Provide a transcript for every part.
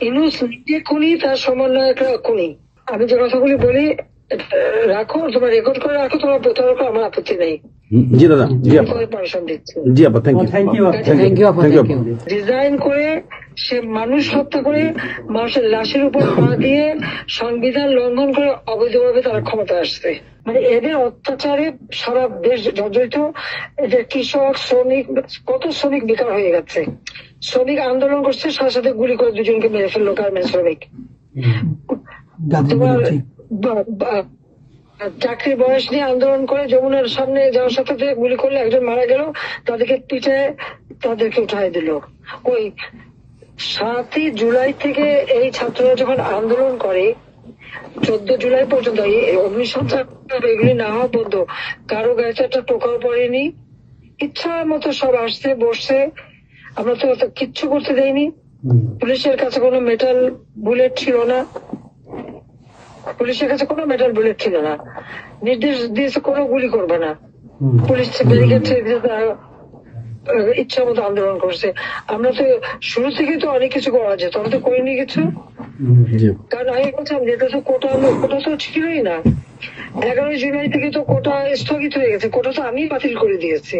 ইউনূস নিজে খুনি, তার সমন্বয়করা খুনি। আমি যে কথাগুলি বলি রাখো, তোমার রেকর্ড করে রাখো, তোমার প্রতারক, আমার আপত্তি নেই। জি দাদা, জি আপা, পারমিশন দিচ্ছি। জি আপা, থ্যাংক ইউ। ডিজাইন করে সে মানুষ হত্যা করে মানুষের লাশের উপর পা দিয়ে সংবিধান লঙ্ঘন করে অবৈধভাবে তারা ক্ষমতা আসছে। মানে এদের অত্যাচারে সারা দেশ জর্জরিত। এদের কৃষক, শ্রমিক, কত শ্রমিক বেকার হয়ে গেছে। শ্রমিক আন্দোলন করছে, সাথে সাথে গুলি করে দুজনকে মেরে ফেললো গার্মেন্টস শ্রমিক। তোমার চাকরির বয়স নিয়ে আন্দোলন করে যমুনার সামনে যাওয়ার সাথে গুলি করলে একজন মারা গেল, তাদেরকে পিঠে তাদেরকে উঠাই দিল। ওই 7ই জুলাই থেকে এই ছাত্ররা যখন আন্দোলন করে 14 জুলাই পর্যন্ত এই অগ্নিসংযোগ এগুলি না হওয়া পর্যন্ত কারো গায়ে একটা টোকাও পড়েনি। ইচ্ছা মতো সব আসছে বসছে, আমরা তো কিচ্ছু করতে দেয়নি। পুলিশের কাছে কোনো মেটাল বুলেট ছিল না, পুলিশের কাছে কোনো মেটাল বুলেট ছিল না। নির্দেশ দিয়েছে কোনো গুলি করবে না। পুলিশ ব্যারিকেড ইচ্ছা মতো আন্দোলন করছে। আমরা তো শুরু থেকে তো অনেক কিছু করা যেত, আমরা তো করিনি কিছু। কারণ আমি বলছিলাম যেটা তো কোটা তো ছিলই না। 11 জুলাই থেকে তো কোটা স্থগিত হয়ে গেছে, কোটা তো আমি বাতিল করে দিয়েছি,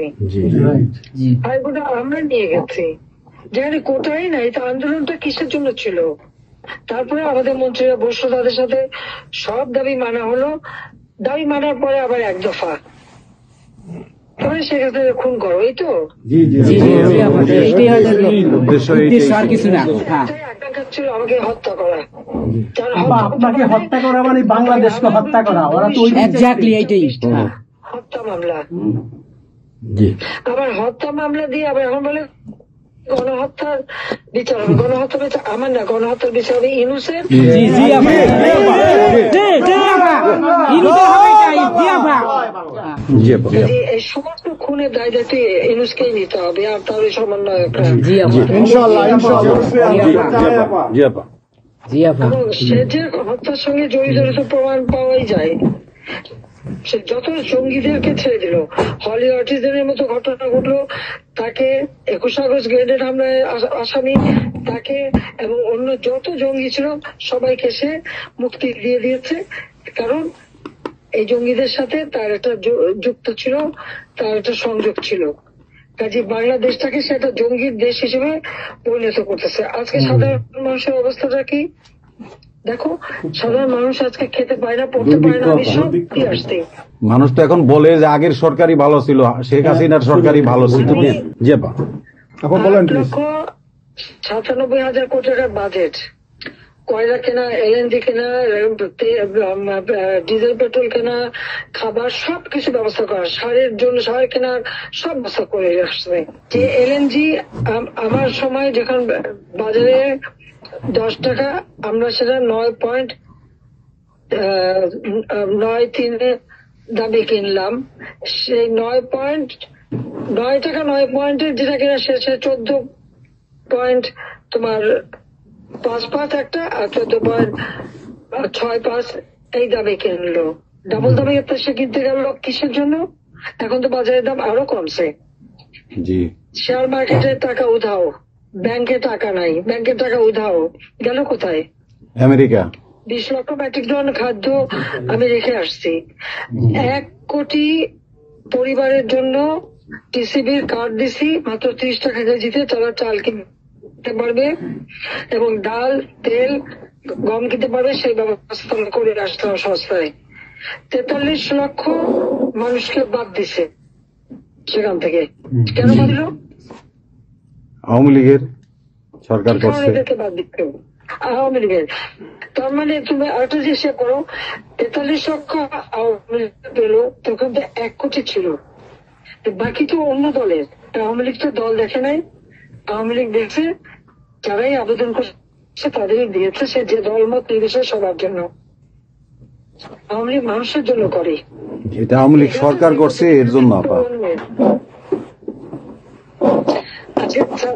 আর কোটা আমরা নিয়ে গেছি। যেখানে কোটাই নাই, তা আন্দোলনটা কিসের জন্য ছিল? তারপরে আমাদের মন্ত্রীরা বসলো, তাদের সাথে সব দাবি মানা হলো। দাবি মানার পরে আবার এক দফা, তবে সেক্ষেত্রে খুন করো, এই তো আকাঙ্ক্ষা ছিল আমাকে হত্যা করা। আপনাকে হত্যা করা মানে বাংলাদেশকে হত্যা করা, ওরা তো হত্যা মামলা। আবার হত্যা মামলা দিয়ে আবার এখন বলে গণহত্যার বিচার হবে। গণহত্যার বিচার আমার না, গণহত্যার বিচার হবে ইউনূসের। এই সমস্ত খুনের দায় দায়িত্ব ইউনূসকেই নিতে হবে, আর তার সমন্বয়করা। সে যে হত্যার সঙ্গে জড়িত প্রমাণ পাওয়াই যায়। সে যত জঙ্গিদেরকে ছেড়ে দিল, হলি অটিজমের মতো ঘটনা ঘটলো, তাকে 21 আগস্ট গ্রেনেড হামলায় আসামি তাকে এবং অন্য যত জঙ্গি ছিল সবাইকে সে মুক্তি দিয়ে দিয়েছে। কারণ এই জঙ্গিদের সাথে তার একটা যুক্ত ছিল, তার একটা সংযোগ ছিল। কাজে বাংলাদেশটাকে সে একটা জঙ্গির দেশ হিসেবে পরিণত করতেছে। আজকে সাধারণ মানুষের অবস্থাটা কি দেখো, সাধারণ মানুষ আজকে খেতে পায় না, পড়তে পায় না। আমি সব দিয়ে আসছি। মানুষ তো এখন বলে যে আগের সরকারই ভালো ছিল, শেখ হাসিনার সরকারই ভালো ছিল। 8,97,000 কোটি টাকার বাজেট, কয়লা কেনা, এলএনজি কেনা, ডিজেল পেট্রোল কেনা, খাবার সবকিছু ব্যবস্থা করা, সারের জন্য সার কেনার সব ব্যবস্থা করে আসছে। যে এলএনজি আমার সময় যখন বাজারে 10 টাকা, আমরা সেটা 9.93 দামে কিনলাম। সেই 9 টাকা 9 পয়েন্টের যেটা কিনা সে 14 পয়েন্ট তোমার 5 একটা, আর 14.65 এই দামে কিনলো। ডাবল দামে সে কিনতে গেল কিসের জন্য? এখন তো বাজারের দাম আরো কমছে। শেয়ার মার্কেটে টাকা উধাও, ব্যাংকে টাকা নাই, ব্যাংকের টাকা উধাও, গেল কোথায়? আমেরিকা। 20 লক্ষ মেট্রিক টন খাদ্য আমি রেখে আসছি। 1 কোটি পরিবারের জন্য টিসিবির কার্ড দিছি, মাত্র 30 টাকা কেজিতে তারা চাল কিনতে পারবে এবং ডাল, তেল, গম কিনতে পারবে। সেই ব্যবস্থা করে আসতে হবে সস্তায়। 43 লক্ষ মানুষকে বাদ দিছে সেখান থেকে। কেন বাদ দিল? আওয়ামী লীগের সরকার করছে, বাদ দিতে আওয়ামী লীগের। তার মানে তুমি আরেকটা জিনিস করো, 43 লক্ষ আওয়ামী লীগ পেল, তখন তো 1 কোটি ছিল, বাকি তো অন্য দলের। আওয়ামী লীগ তো দল দেখে নাই, আওয়ামী লীগ দেখছে যারাই আবেদন করছে তাদেরই দিয়েছে, সে যে দলমত নির্বিশেষে সবার জন্য। আওয়ামী লীগ মানুষের জন্য করে, এটা আওয়ামী লীগ সরকার করছে এর জন্য।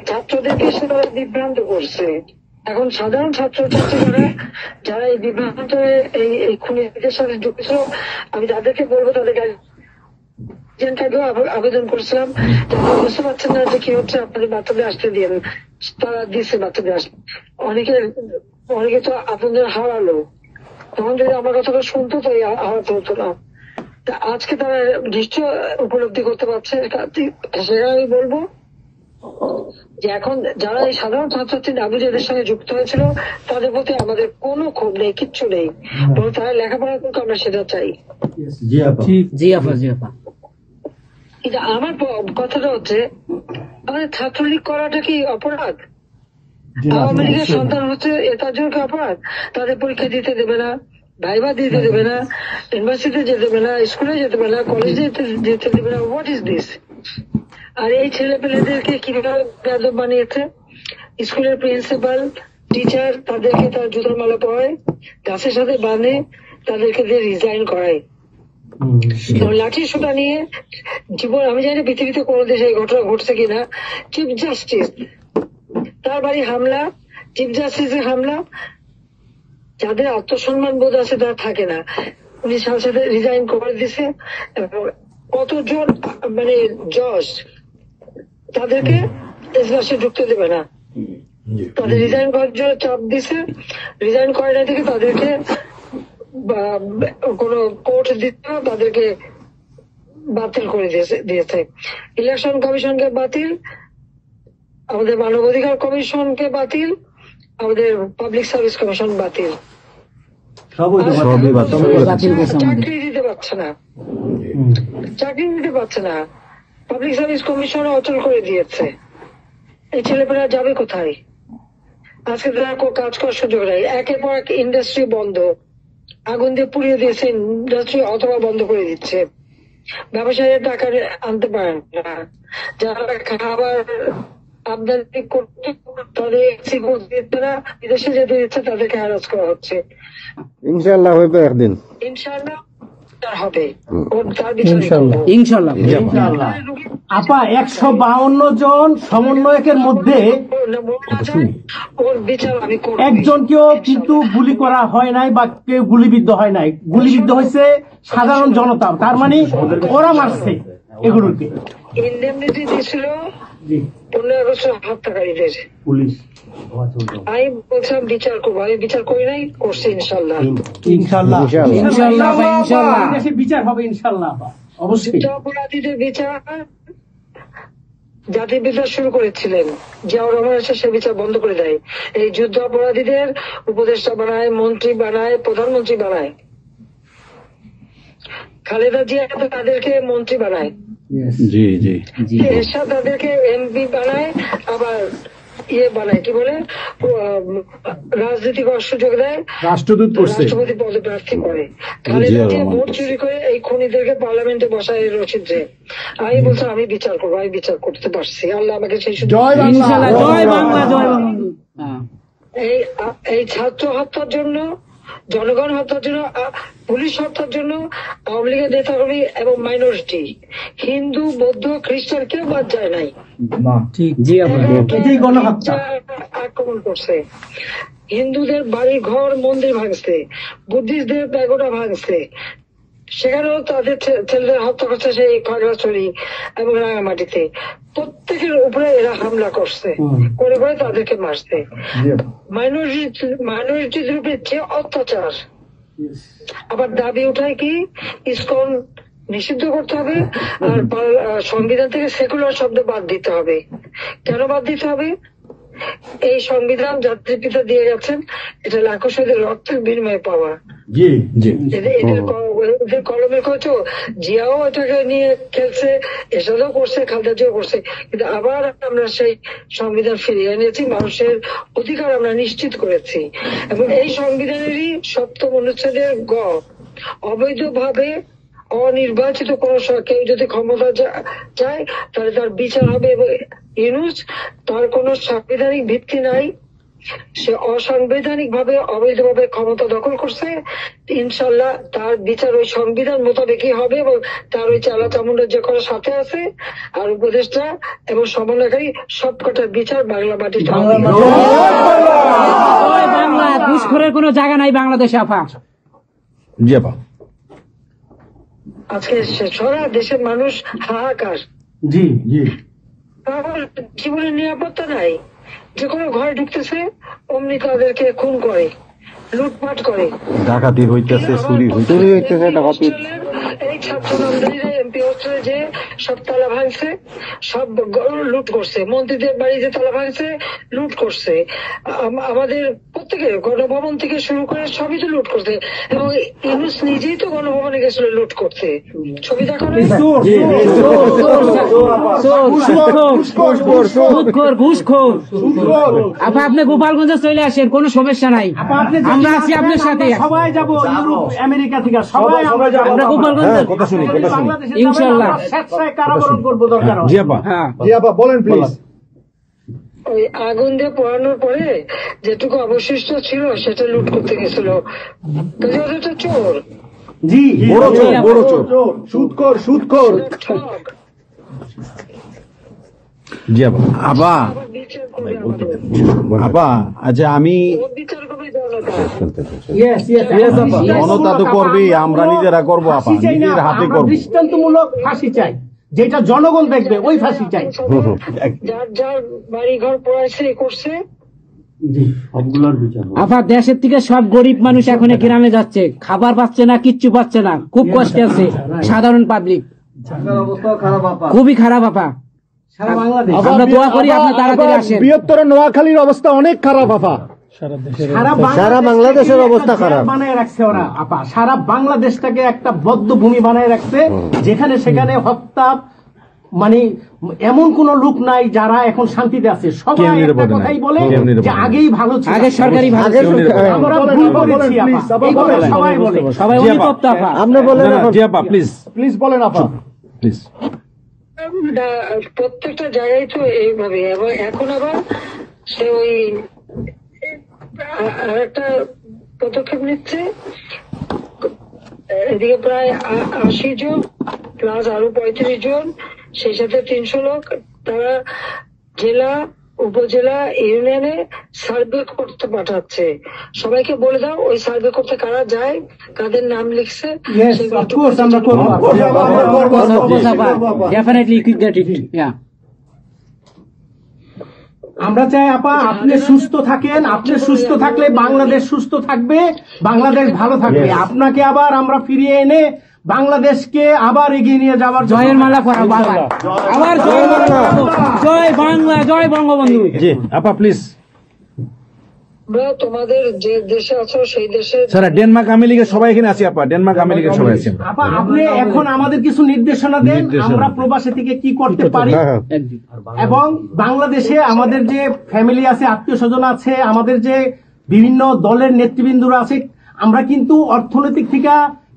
ছাত্রদেরকে সে তারা বিভ্রান্ত করছে। এখন সাধারণ ছাত্রছাত্রীরা যারা এই বিভ্রান্ত এই খুনিদের সাথে যুক্ত ছিল, আমি তাদেরকে বলবো তাদের আবেদন করছিলাম, বুঝতে পারছেন না যে কি হচ্ছে, আপনাদের বাচ্চাদের আসতে দিয়ে তারা দিচ্ছে বাচ্চাদের। অনেকে তো আপনাদের হারালো, তখন যদি আমার কথাটা শুনতো তো হারাতে হতো না। তা আজকে তারা নিশ্চয় উপলব্ধি করতে পারছে। সেটা আমি বলবো যে এখন যারা এই সাধারণ ছাত্রছাত্রী নাবিজের সঙ্গে যুক্ত হয়েছিল তাদের প্রতি আমাদের কোনো ক্ষোভ নেই, কিচ্ছু নেই, বরং তারা লেখাপড়া করতে আমরা সেটা চাই। কিন্তু আমার কথাটা হচ্ছে, আমাদের ছাত্রলীগ করাটা কি অপরাধ? আওয়ামী লীগের সন্তান হচ্ছে তার জন্য কি অপরাধ? তাদের পরীক্ষা দিতে দেবে না, ভাইবা দিতে দেবে না, ইউনিভার্সিটিতে যেতে দেবে না, স্কুলে যেতে দেবে না, কলেজে যেতে দেবে না। What is this? আর এই ছেলে পেলেদেরকে কিভাবে বেয়াদব বানিয়েছে? স্কুলের প্রিন্সিপাল, টিচার তাদেরকে তার জুতোর মালা পরায়, গাছের সাথে বাঁধে, তাদেরকে দিয়ে রিজাইন করায়। লাঠি সোটা নিয়ে জীবন, আমি জানি পৃথিবীতে কোনো দেশে এই ঘটনা ঘটছে কিনা। চিফ জাস্টিস তার বাড়ি হামলা, চিফ জাস্টিসের হামলা। যাদের আত্মসম্মান বোধ আছে তারা থাকে না, উনি সাথে সাথে রিজাইন করে দিছে। এবং কতজন মানে জজ তাদেরকে এজলাসে ঢুকতে দেবে না, তাদের রিজাইন করার জন্য চাপ দিছে। রিজাইন করে না থেকে তাদেরকে কোন কোর্ট দিতে না, তাদেরকে বাতিল করে দিয়েছে। ইলেকশন কমিশনকে বাতিল, আমাদের মানবাধিকার কমিশনকে বাতিল, আমাদের পাবলিক সার্ভিস কমিশন বাতিল। চাকরি দিতে পারছে না, চাকরি দিতে পারছে না। পাবলিক সার্ভিস কমিশন অচল করে দিয়েছে। এই ছেলেপেলেরা যাবে কোথায়? আজকে তারা কাজ করার সুযোগ নেই। একের পর এক ইন্ডাস্ট্রি বন্ধ, আগুন দিয়ে পুড়িয়ে দিয়েছে ইন্ডাস্ট্রি অথবা বন্ধ করে দিচ্ছে। ব্যবসায়ীরা টাকা আনতে পারেন না, যারা খাবার আমদানি করতে তাদের বিদেশে যেতে দিচ্ছে তাদেরকে হ্যারাস করা হচ্ছে। ইনশাআল্লাহ হইবে একদিন, ইনশাআল্লাহ হবে, তার বিচার ইনশাআল্লাহ। আপা 152 জন সমন্বয়কের মধ্যে ওর বিচার আমি করব। একজনকেও কিন্তু গুলি করা হয় নাই বা কেউ গুলিবিদ্ধ হয় নাই, গুলিবিদ্ধ হয়েছে সাধারণ জনতা। তার মানে ওরা মারছে এগুলোকে। ইন্ডেমনিটি দিয়েছিল 15 আগস্ট হত্যাকারীদের। পুলিশ আমি বলছিলাম বিচার করবো, আমি বিচার করি নাই, করছি ইনশাল্লাহ। ইনশাআল্লাহ ইনশাআল্লাহ ইনশাআল্লাহ দেশে বিচার হবে ইনশাআল্লাহ। অবশ্যই যুদ্ধ অপরাধীদের বিচার জাতির বিচার শুরু করেছিলেন জিয়াউর রহমান এসে সে বিচার বন্ধ করে দেয়। এই যুদ্ধ অপরাধীদের উপদেষ্টা বানায়, মন্ত্রী বানায়, প্রধানমন্ত্রী বানায়। খালেদা জিয়া তাদেরকে মন্ত্রী বানায়, জি জি এরশাদ তাদেরকে এমপি বানায়, আবার বানায় কি বলে রাজনীতি করার সুযোগ দেয়, রাষ্ট্রদূত করছে, রাষ্ট্রপতি পদপ্রার্থী করে। খালেদা জিয়া ভোট চুরি করে এই খুনিদেরকে পার্লামেন্টে বসায় রচিত্রে। আমি বলছি আমি বিচার করবো, আমি বিচার করতে পারছি, আল্লাহ আমাকে সেই সুযোগ। ইনশাআল্লাহ জয় বাংলা জয় বাংলা। এই ছাত্র হত্যার জন্য, জনগণ হত্যার জন্য, পুলিশ হত্যার জন্য আওয়ামী লীগের নেতাকর্মী এবং মাইনরিটি, হিন্দু, বৌদ্ধ, খ্রিস্টান কেউ বাদ যায় নাই। জি আপা আক্রমণ করছে, হিন্দুদের বাড়ি ঘর মন্দির ভাঙছে, বুদ্ধিস্টদের প্যাগোডা ভাঙছে, সেখানেও তাদের ছেলেদের হত্যা করছে সেই খাগড়াছড়ি এবং রাঙামাটিতে। প্রত্যেকের উপরে এরা হামলা করছে, করে করে তাদেরকে মারছে। মাইনরিটিদের উপরে যে অত্যাচার, আবার দাবি উঠায় কি ইসকন নিষিদ্ধ করতে হবে আর সংবিধান থেকে সেকুলার শব্দ বাদ দিতে হবে। কেন বাদ দিতে হবে? এই সংবিধান জাতির পিতা দিয়ে গেছেন, এটা লাখো শহীদের রক্তের বিনিময়ে পাওয়া। এদের কলমে করেছো, জিয়াও এটাকে নিয়ে খেলছে, এসবও করছে, খালেদা জিয়াও করছে, কিন্তু আবার আমরা সেই সংবিধান ফিরিয়ে এনেছি, মানুষের অধিকার আমরা নিশ্চিত করেছি। এবং এই সংবিধানেরই 7ম অনুচ্ছেদের গ, অবৈধভাবে অনির্বাচিত কোন কেউ যদি ক্ষমতা চায় তাহলে তার বিচার হবে। এবং ইউনূস, তার কোন সাংবিধানিক ভিত্তি নাই, সে অসাংবিধানিক ভাবে অবৈধভাবে ক্ষমতা দখল করছে। ইনশাল্লাহ তার বিচার ওই সংবিধান মোতাবেকই হবে এবং তার ওই চালা চামুন্ডা যে করার সাথে আছে আর উপদেষ্টা এবং সমন্বয়কারী সবকটার বিচার বাংলা মাটিতে হবে। জয় বাংলা। ঘুষখোরের কোনো জায়গা নাই বাংলাদেশে আপা। জি আপা। আজকে সারা দেশের মানুষ হাহাকার, জি জি জীবনের নিরাপত্তা নাই, যে কোনো ঘরে ঢুকতেছে অমনি তাদেরকে খুন করে, লুটপাট করে। ডাকাতি হইতেছে, চুরি হইতেছে। চুরি হইতেছে, ডাকাতি। এই ছাত্র নামদারিরা এমপি হোস্টেলে যে সব তালা ভাঙছে, সব লুট করছে, মন্ত্রীদের বাড়িতে তালা ভাঙছে, লুট করছে। আমাদের প্রত্যেকের গণভবন থেকে শুরু করে সবই তো লুট করছে, এবং ইউনুস নিজেই তো গণভবনে গেছিল লুট করতে। ছবি দেখো না? ঘুষখোর। আপা আপনি গোপালগঞ্জে চলে আসেন, কোনো সমস্যা নাই, আপা, আপনি যদি আমরা আছি আপনার সাথে। আমরা সবাই যাব ইউরোপ আমেরিকা থেকে, সবাই আমরা যাব। আমরা গোপালগঞ্জে কথা শুনি, কথা শুনি। বাংলাদেশে ইনশাআল্লাহ। আমরা স্বেচ্ছায় কারাবরণ করবো দরকার হয়। জি আপা, হ্যাঁ জি আপা বলেন প্লিজ। ওই আগুন দিয়ে পোড়ানোর পরে যেটুকু অবশিষ্ট ছিল সেটা লুট করতে গেছিল, কাজে ওদের তো চোর, জি, বড় চোর, বড় চোর। সুদখোর, সুদখোর। ঠক। জি আপা। আপা, আবার বিচার করবে আমাদের। আপা আচ্ছা, আমি ওর বিচার করবে জনতা। Yes, yes, yes, আপা। জনতা তো করবেই, আমরা নিজেরা করবো আপা, ফাঁসি চাই না, নিজের হাতে আমরা করবো। দৃষ্টান্তমূলক ফাঁসি চাই, যেটা জনগণ দেখবে ওই ফাঁসি চাই। যার যার বাড়ি ঘর পড়াইছে করছে, আপা দেশের থেকে সব গরিব মানুষ এখন গ্রামে যাচ্ছে, খাবার পাচ্ছে না, কিচ্ছু পাচ্ছে না, খুব কষ্টে আছে সাধারণ পাবলিক, খুবই খারাপ আপা। সারা বাংলাদেশ, আমরা দোয়া করি আপনি তাড়াতাড়ি আসেন। বৃহত্তর নোয়াখালীর অবস্থা অনেক খারাপ আপা। সারা বাংলাদেশের অবস্থা খারাপ। বানায় রাখছে ওরা আপা, সারা বাংলাদেশটাকে একটা বদ্ধ ভূমি বানায় রাখছে, যেখানে সেখানে হত্যা, মানে এমন কোন লোক নাই যারা এখন শান্তিতে আছে। সবাই কেউ একটা নিরাপদে নাই, কথাই বলে কেউ নিরাপদে যে নাই। আগেই ভালো ছিল, আগে সরকারি ভালো ছিল। আমরা ভুল করেছি আপা, এই কথা সবাই বলে। সবাই অনুতপ্ত আপা। আপনি বলেন না, না, এখন। জি আপা প্লিজ, প্লিজ বলেন আপা। প্লিজ। প্রত্যেকটা জায়গায় তো এইভাবে, এবং এখন আবার সে ওই আরেকটা পদক্ষেপ নিচ্ছে, এদিকে প্রায় 80 জন প্লাস আরো 35 জন, সেই সাথে 300 লোক, তারা জেলা, উপজেলা, ইউনিয়নে সার্ভে করতে পাঠাচ্ছে। সবাইকে বলে দাও ওই সার্ভে করতে কারা যায়, কাদের নাম লিখছে, Yes, সেগুলো of course, আমরা করবো আপা। Definitely you could get it. Yeah. আমরা চাই আপা আপনি সুস্থ থাকেন, আপনি সুস্থ থাকলে বাংলাদেশ সুস্থ থাকবে, বাংলাদেশ ভালো থাকবে। আপনাকে আবার আমরা ফিরিয়ে এনে বাংলাদেশকে আবার এগিয়ে নিয়ে যাওয়ার জন্য জয়ের মালা পরা বাবা, আবার জয় বাংলা, জয় বাংলা, জয় বঙ্গবন্ধু। জি আপা প্লিজ। আমরা তোমাদের যে দেশে আছো সেই দেশে স্যার ডেনমার্ক আমেরিকা সবাই এখানে আছি আপা, ডেনমার্ক আমেরিকা সবাই আছি। আপা আপনি এখন আমাদের কিছু নির্দেশনা দেন, আমরা প্রবাসী থেকে কি করতে পারি, হ্যাঁ, এবং বাংলাদেশে আমাদের যে ফ্যামিলি আছে, আত্মীয় স্বজন আছে, আমাদের যে বিভিন্ন দলের নেতৃবৃন্দরা আছে, আমরা কিন্তু অর্থনৈতিক থেকে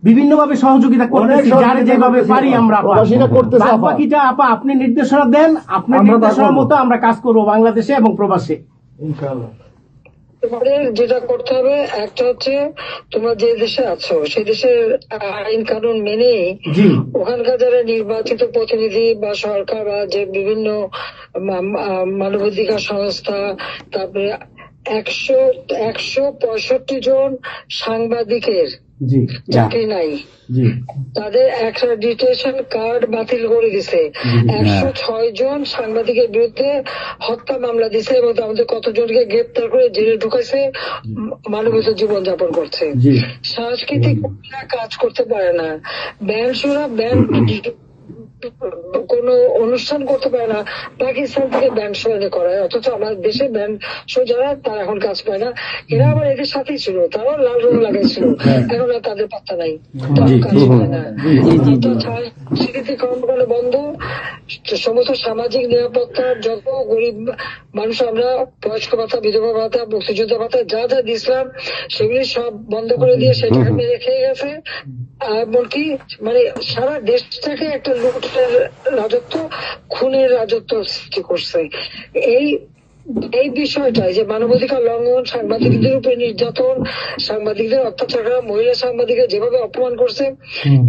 বিভিন্ন ভাবে সহযোগিতা করতেছি, যার যেভাবে পারি আমরা। প্রবাসীরা করতেছে আপা। বাকিটা আপা আপনি নির্দেশনা দেন, আপনার নির্দেশনার মতো আমরা কাজ করবো বাংলাদেশে এবং প্রবাসে। তোমাদের যেটা করতে হবে, একটা হচ্ছে তোমরা যে দেশে আছো সেই দেশের আইন কানুন মেনে জি, ওখানকার যারা নির্বাচিত প্রতিনিধি বা সরকার বা যে বিভিন্ন মানবাধিকার সংস্থা, তারপরে 165 জন সাংবাদিকের জি, চাকরি নাই, জি, তাদের অ্যাক্রেডিটেশন কার্ড বাতিল করে দিছে। 106 জন সাংবাদিকের বিরুদ্ধে হত্যা মামলা দিছে, এবং আমাদের কতজনকে গ্রেপ্তার করে জেলে ঢুকাইছে, মানবিত জীবন যাপন করছে। জি। সাংস্কৃতিক কাজ করতে পারে না, ব্যান্ড শোরা ব্যান্ড কোন অনুষ্ঠান করতে পারে না, পাকিস্তান থেকে ব্যান্ড শো এনে করায়, অথচ আমার দেশে ব্যান্ড শো যারা তারা এখন কাজ পায় না। এরা আবার এদের সাথেই ছিল, তারাও লাল রং লাগাইছিল, এখন আর তাদের পাত্তা নাই, তারাও কাজ পায় না। সংস্কৃতি কর্মকাণ্ড বন্ধ, সমস্ত সামাজিক নিরাপত্তার যত গরিব মানুষ আমরা বয়স্ক ভাতা, বিধবা ভাতা, মুক্তিযোদ্ধা ভাতা যা যা দিয়েছিলাম সেগুলি সব বন্ধ করে দিয়ে সেটাকে মেরে খেয়ে গেছে। এমনকি মানে সারা দেশটাকে একটা লুটের রাজত্ব, খুনের রাজত্ব সৃষ্টি করছে। এই বিষয়টাই যে মানবাধিকার লঙ্ঘন, সাংবাদিকদের উপরে নির্যাতন, সাংবাদিকদের অত্যাচার করা, মহিলা সাংবাদিকদের যেভাবে অপমান করছে,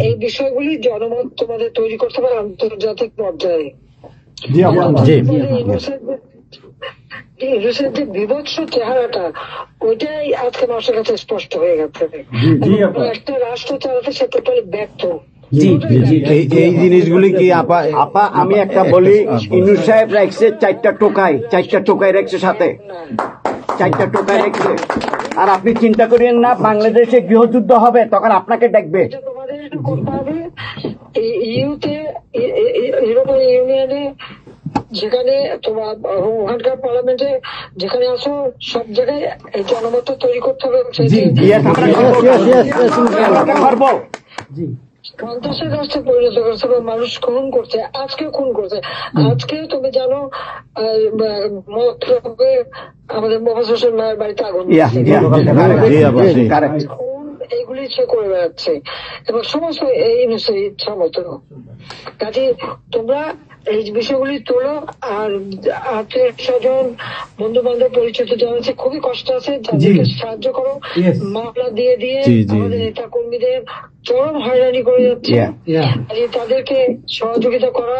এই বিষয়গুলি জনমত তোমাদের তৈরি করতে পারে আন্তর্জাতিক পর্যায়ে। ইউনুসের যে বিভৎস চেহারাটা, ওইটাই আজকে মানুষের কাছে স্পষ্ট হয়ে গেছে। একটা রাষ্ট্র চালাতে সে টোটালি ব্যর্থ। জি এই জিনিসগুলি কি আপা আপা আমি একটা বলি, ইউনূস সাহেব রাখছে 4টা টোকাই রাখছে সাথে, 4টা টোকাই রাখছে। আর আপনি চিন্তা করেন না, বাংলাদেশে গৃহযুদ্ধ হবে তখন আপনাকে দেখবে। এটা তোমাদের করতে হবে। ইউরোপিয়ান ইউনিয়নে যেখানে তোমার ওখানকার পার্লামেন্টে যেখানে আসো, সব জায়গায় এই জনমত তৈরি করতে হবে। আমরা করবো। সন্ত্রাসের রাষ্ট্রে পরিণত করছে এবং মানুষ খুন করছে, আজকে খুন করছে। আজকে তুমি জানো মতলবে আমাদের মোফাজ্জল হোসেন মায়ের বাড়িতে আগুন এইগুলি সে করে বেড়াচ্ছে এবং সমস্ত এই ইচ্ছা মতো। কাজে তোমরা এই বিষয়গুলি তোলো, আর আত্মীয় স্বজন বন্ধু বান্ধব পরিচিত জানাচ্ছে খুবই কষ্ট আছে, তাদেরকে সাহায্য করো। মামলা দিয়ে আমাদের নেতা কর্মীদের চরম হয়রানি করে যাচ্ছে। তাদেরকে সহযোগিতা করা,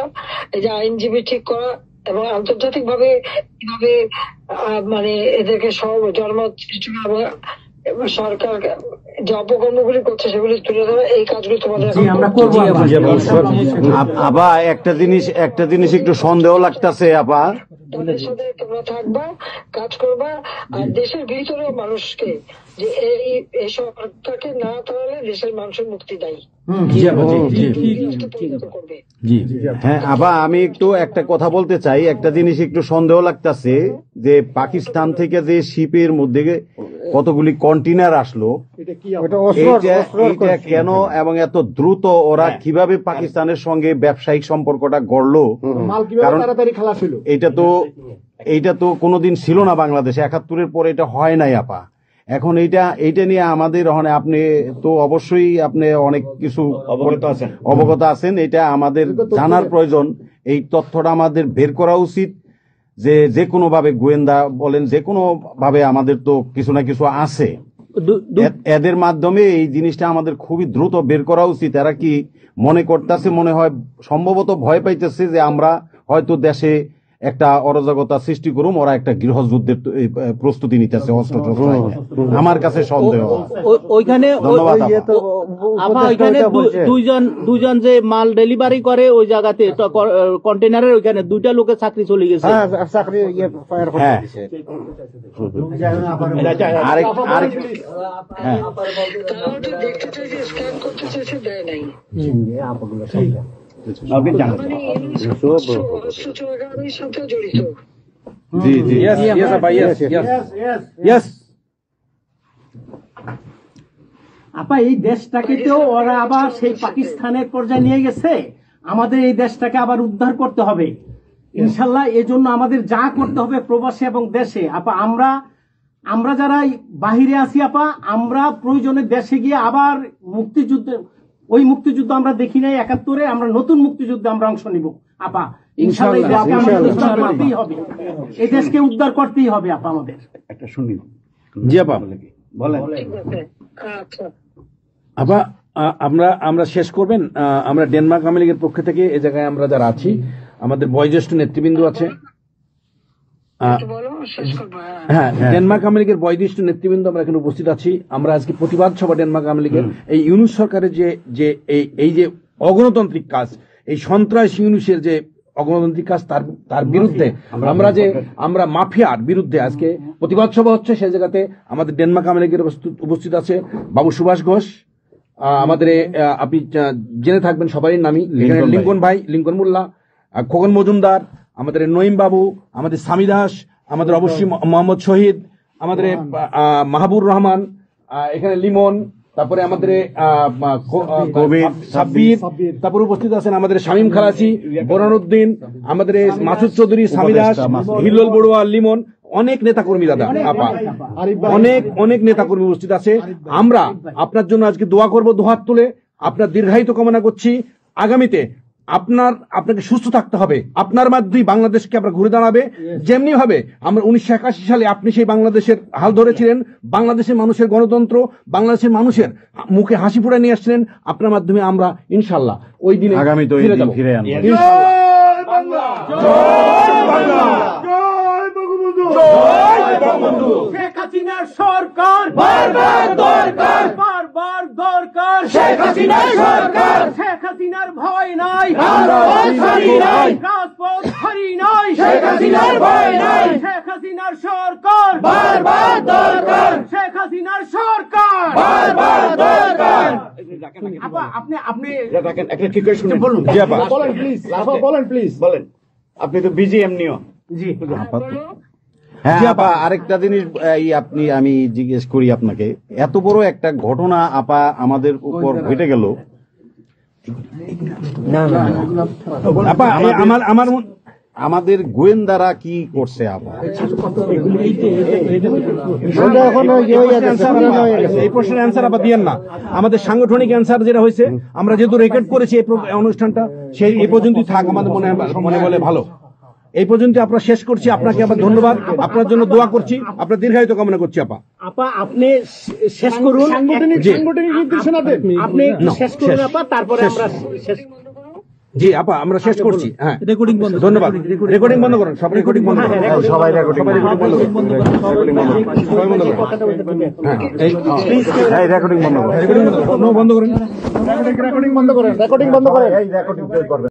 এই যে আইনজীবী ঠিক করা এবং আন্তর্জাতিক ভাবে কিভাবে মানে এদেরকে সব জনমত সরকার যে অপকর্মগুলি করছে সেগুলি তুলে ধরা, এই কাজগুলি তোমাদের আবা একটা জিনিস একটু সন্দেহ লাগতেছে আপা। তাদের সাথে তোমরা থাকবা, কাজ করবা, আর দেশের ভিতরে মানুষকে যে এই সরকারকে না তাহলে দেশের মানুষের মুক্তি দেয়। হ্যাঁ আবা, আমি একটু একটা কথা বলতে চাই। একটা জিনিস একটু সন্দেহ লাগতেছে যে পাকিস্তান থেকে যে শিপের মধ্যে কতগুলি কন্টেইনার আসলো, এইটা কেন এবং এত দ্রুত ওরা কিভাবে পাকিস্তানের সঙ্গে ব্যবসায়িক সম্পর্কটা গড়লো? কারণ এইটা তো কোনোদিন ছিল না বাংলাদেশে, 71-এর পরে এটা হয় নাই আপা। এখন এইটা নিয়ে আমাদের আপনি তো অবশ্যই আপনি অনেক কিছু অবগত আছেন, এটা আমাদের জানার প্রয়োজন। এই তথ্যটা আমাদের বের করা উচিত যে কোনো ভাবে, গোয়েন্দা বলেন যে কোনো ভাবে আমাদের তো কিছু না কিছু আছে, এদের মাধ্যমে এই জিনিসটা আমাদের খুবই দ্রুত বের করা উচিত। এরা কি মনে করতেছে, মনে হয় সম্ভবত ভয় পাইতেছে যে আমরা হয়তো দেশে একটা অরাজকতা সৃষ্টি করুম, ওরা একটা গৃহযুদ্ধের প্রস্তুতি নিতেছে অস্ত্র। আমার কাছে সন্দেহ। ওইখানে দুইজন যে মাল ডেলিভারি করে ওই জায়গাতে কন্টেনারের ওইখানে 2টা লোকের চাকরি চলে গেছে। দেখতে চাইছে, স্ক্যান করতে চাইছে, দেয় নাই। আপা এই দেশটাকে তো ওরা আবার সেই পাকিস্তানের পর্যায়ে নিয়ে গেছে, আমাদের এই দেশটাকে আবার উদ্ধার করতে হবে ইনশাল্লাহ। এই জন্য আমাদের যা করতে হবে প্রবাসী এবং দেশে, আপা আমরা যারা বাহিরে আছি আপা, আমরা প্রয়োজনে দেশে গিয়ে আবার ওই মুক্তিযুদ্ধ আমরা দেখি নাই 71-এ, আমরা নতুন মুক্তিযুদ্ধে আমরা অংশ নিব আপা ইনশাআল্লাহ। এই দেশকে আমাদের উদ্ধার করতেই হবে, এই দেশকে উদ্ধার করতেই হবে আপা আমাদের। একটা শুনি। জি আপা বলেন। আপা আমরা শেষ করবেন। আমরা ডেনমার্ক আওয়ামী লীগের পক্ষ থেকে এই জায়গায় আমরা যারা আছি, আমাদের বয়োজ্যেষ্ঠ নেতৃবৃন্দ আছে। হ্যাঁ, ডেনমার্ক আওয়ামী লীগের বয়োজ্যেষ্ঠ নেতৃবৃন্দ আমরা এখানে উপস্থিত আছি। আমরা আজকে প্রতিবাদ সভা ডেনমার্ক আওয়ামী লীগের এই ইউনূস সরকারের যে এই যে অগণতান্ত্রিক কাজ, এই সন্ত্রাস ইউনূসের যে অগণতান্ত্রিক কাজ, তার বিরুদ্ধে আমরা মাফিয়ার বিরুদ্ধে আজকে প্রতিবাদ সভা হচ্ছে। সেই জায়গাতে আমাদের ডেনমার্ক আওয়ামী লীগের উপস্থিত আছে বাবু সুভাষ ঘোষ, আমাদের আপনি জেনে থাকবেন সবারই নামই, এখানে লিঙ্কন ভাই, লিঙ্কন মোল্লা, খোকন মজুমদার, আমাদের নঈম বাবু, আমাদের স্বামী দাস, আমাদের অবশ্যই মোহাম্মদ শহীদ, আমাদের মাহবুর রহমান, এখানে লিমন, তারপরে আমাদের সাব্বির, তারপরে উপস্থিত আছেন আমাদের শামীম খালাসি, বোরানুদ্দিন, আমাদের মাসুদ চৌধুরী, স্বামী দাস, হিল্লোল বড়ুয়া, লিমন, অনেক নেতাকর্মী দাদা আপা, অনেক নেতাকর্মী উপস্থিত আছে। আমরা আপনার জন্য আজকে দোয়া করব, দুহাত তুলে আপনার দীর্ঘায়িত কামনা করছি। আগামীতে আপনাকে সুস্থ থাকতে হবে, আপনার মাধ্যমেই বাংলাদেশকে আমরা ঘুরে দাঁড়াবে। যেমনি ভাবে আমরা 1981 সালে আপনি সেই বাংলাদেশের হাল ধরেছিলেন, বাংলাদেশের মানুষের গণতন্ত্র, বাংলাদেশের মানুষের মুখে হাসি ফুটে নিয়ে আসছিলেন, আপনার মাধ্যমে আমরা ইনশাল্লাহ ওই দিনে ফিরে আনবো। শেখ হাসিনার সরকার বারবার দরকার, বারবার দরকার, শেখ হাসিনার সরকার, শেখ ভয় নাই, রাজপথ হারি নাই, শেখ হাসিনার ভয় নাই, শেখ হাসিনার সরকার বারবার দরকার, শেখ হাসিনার সরকার বারবার দরকার। আপা আপনি দেখেন একটা ঠিক করে শুনুন। বলুন। জি আপা বলেন প্লিজ আপা, বলেন প্লিজ। বলেন, আপনি তো বিজি এমনিও। জি হ্যাঁ আপা, আরেকটা জিনিস আমি জিজ্ঞেস করি আপনাকে, এত বড় একটা ঘটনা আপা আমাদের উপর ঘটে গেল, আপা আমার আমাদের গোয়েন্দারা কি করছে আপা? এই প্রশ্নের অ্যান্সার আবার দিয়েন না। আমাদের সাংগঠনিক অ্যান্সার যেটা হয়েছে, আমরা যেহেতু রেকর্ড করেছি এই অনুষ্ঠানটা, সেই এই পর্যন্তই থাক, আমাদের মনে বলে ভালো। এই পর্যন্ত আমরা শেষ করছি। আপনাকে আবার ধন্যবাদ, আপনার জন্য দোয়া করছি, আপনার দীর্ঘায়িত কামনা করছি আপা। আপা আপনি শেষ করুন, সাংগঠনিক নির্দেশনা দেন। আপনি একটু শেষ করুন আপা, তারপরে আমরা শেষ। জি আপা, আমরা শেষ করছি। হ্যাঁ, রেকর্ডিং বন্ধ। ধন্যবাদ। রেকর্ডিং বন্ধ করুন, সব রেকর্ডিং বন্ধ করুন। সবাই রেকর্ডিং বন্ধ করুন। সবাই বন্ধ করুন। হ্যাঁ, এই রেকর্ডিং বন্ধ করুন। বন্ধ করেন। রেকর্ডিং বন্ধ করেন, রেকর্ডিং বন্ধ করেন। এই রেকর্ডিং করবেন।